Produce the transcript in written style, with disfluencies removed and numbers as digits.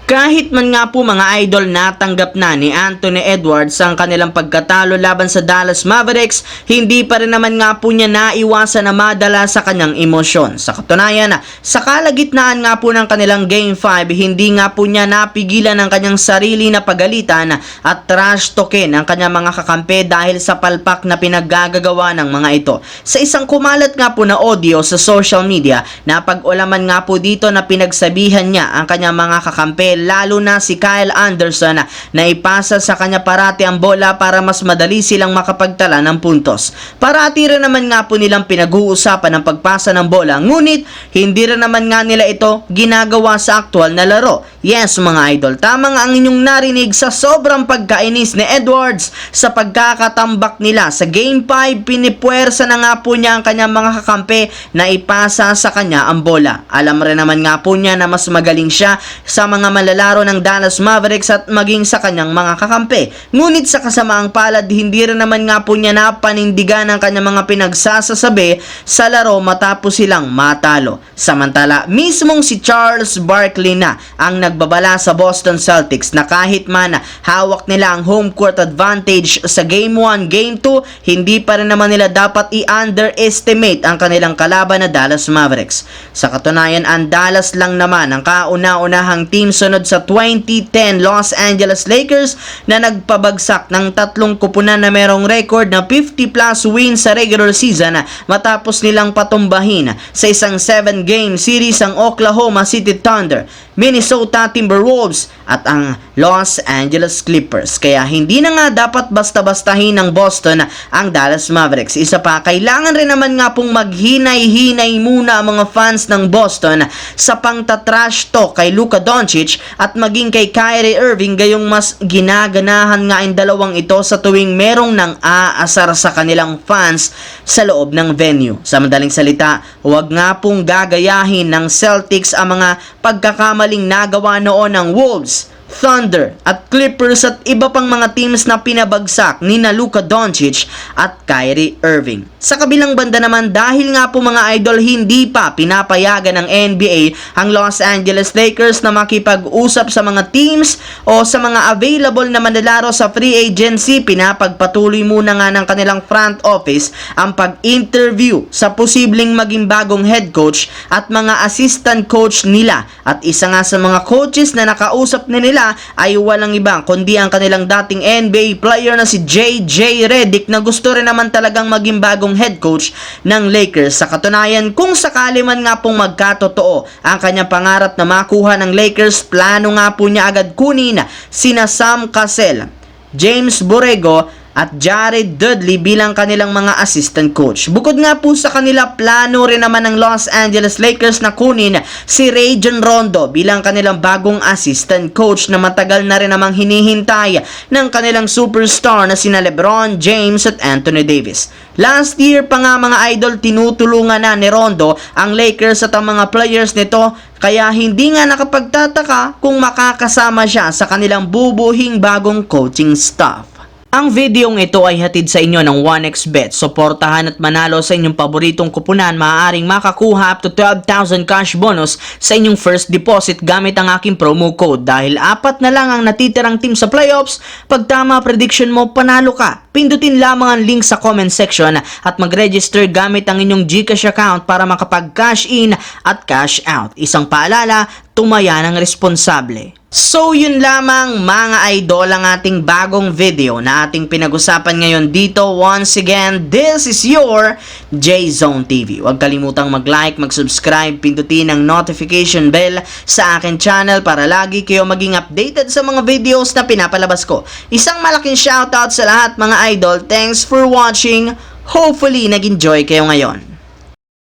Kahit man nga po mga idol, natanggap na ni Anthony Edwards ang kanilang pagkatalo laban sa Dallas Mavericks, hindi pa rin naman nga po niya naiwasan na madala sa kanyang emosyon. Sa katunayan, sa kalagitnaan nga po ng kanilang Game 5, hindi nga po niya napigilan ang kanyang sarili na pagalitan at trash talkin ang kanyang mga kakampi dahil sa palpak na pinaggagawa ng mga ito. Sa isang kumalat nga po na audio sa social media, napag-ulaman nga po dito na pinagsabihan niya ang kanyang mga kakampi, lalo na si Kyle Anderson, na ipasa sa kanya parati ang bola para mas madali silang makapagtala ng puntos. Parati rin naman nga po nilang pinag-uusapan ang pagpasa ng bola, ngunit hindi rin naman nga nila ito ginagawa sa aktual na laro. Yes mga idol, tama nga ang inyong narinig. Sa sobrang pagkainis ni Edwards sa pagkakatambak nila sa Game 5, pinipuwersa na nga po niya ang kanyang mga kakampi na ipasa sa kanya ang bola. Alam rin naman nga po niya na mas magaling siya sa mga malalaro ng Dallas Mavericks at maging sa kanyang mga kakampi. Ngunit sa kasamaang palad, hindi rin naman nga po niya napanindigan ang kanyang mga pinagsasasabi sa laro matapos silang matalo. Samantala, mismong si Charles Barkley na ang nagbabala sa Boston Celtics na kahit man hawak nila ang home court advantage sa Game 1, Game 2, hindi pa rin naman nila dapat i-underestimate ang kanilang kalaban na Dallas Mavericks. Sa katunayan, ang Dallas lang naman ang kauna-unahang team sunod sa 2010 Los Angeles Lakers na nagpabagsak ng 3 kupunan na merong record na 50 plus wins sa regular season matapos nilang patumbahin sa isang 7-game series ang Oklahoma City Thunder, Minnesota Timberwolves at ang Los Angeles Clippers. Kaya hindi na nga dapat basta-bastahin ng Boston ang Dallas Mavericks. Isa pa, kailangan rin naman nga pong maghinay-hinay muna ang mga fans ng Boston sa pangtatrash talk kay Luka Doncic at maging kay Kyrie Irving, gayong mas ginaganahan nga ang dalawang ito sa tuwing merong nang aasar sa kanilang fans sa loob ng venue. Sa madaling salita, huwag nga pong gagayahin ng Celtics ang mga pagkakamaling nagawa noon ng Wolves, Thunder at Clippers at iba pang mga teams na pinabagsak ni Luka Doncic at Kyrie Irving. Sa kabilang banda naman, dahil nga po mga idol, hindi pa pinapayagan ng NBA ang Los Angeles Lakers na makipag-usap sa mga teams o sa mga available na manlalaro sa free agency, pinapagpatuloy muna nga ng kanilang front office ang pag-interview sa posibleng maging bagong head coach at mga assistant coach nila. At isa nga sa mga coaches na nakausap nila ay walang iba kundi ang kanilang dating NBA player na si JJ Redick, na gusto rin naman talagang maging bagong head coach ng Lakers. Sa katunayan, kung sakali man nga pong magkatotoo ang kanyang pangarap na makuha ng Lakers, plano nga po niya agad kunin sina Sam Cassell, James Borrego at Jared Dudley bilang kanilang mga assistant coach. Bukod nga po sa kanila, plano rin naman ng Los Angeles Lakers na kunin si Rajon Rondo bilang kanilang bagong assistant coach na matagal na rin namang hinihintay ng kanilang superstar na sina LeBron James at Anthony Davis. Last year pa nga mga idol, tinutulungan na ni Rondo ang Lakers at ang mga players nito, kaya hindi nga nakapagtataka kung makakasama siya sa kanilang bubuhing bagong coaching staff. Ang videong ito ay hatid sa inyo ng 1xBet. Suportahan at manalo sa inyong paboritong kupunan. Maaaring makakuha up to 12,000 cash bonus sa inyong first deposit gamit ang aking promo code. Dahil 4 na lang ang natitirang team sa playoffs, pag tama prediction mo, panalo ka. Pindutin lamang ang link sa comment section at mag-register gamit ang inyong GCash account para makapag-cash in at cash out. Isang paalala, tumaya ng responsable. So yun lamang mga idol ang ating bagong video na ating pinag-usapan ngayon dito. Once again, this is your J-Zone TV. Huwag kalimutang mag-like, mag-subscribe, pindutin ang notification bell sa akin channel para lagi kayo maging updated sa mga videos na pinapalabas ko. Isang malaking shoutout sa lahat mga idol. Thanks for watching. Hopefully nag-enjoy kayo ngayon.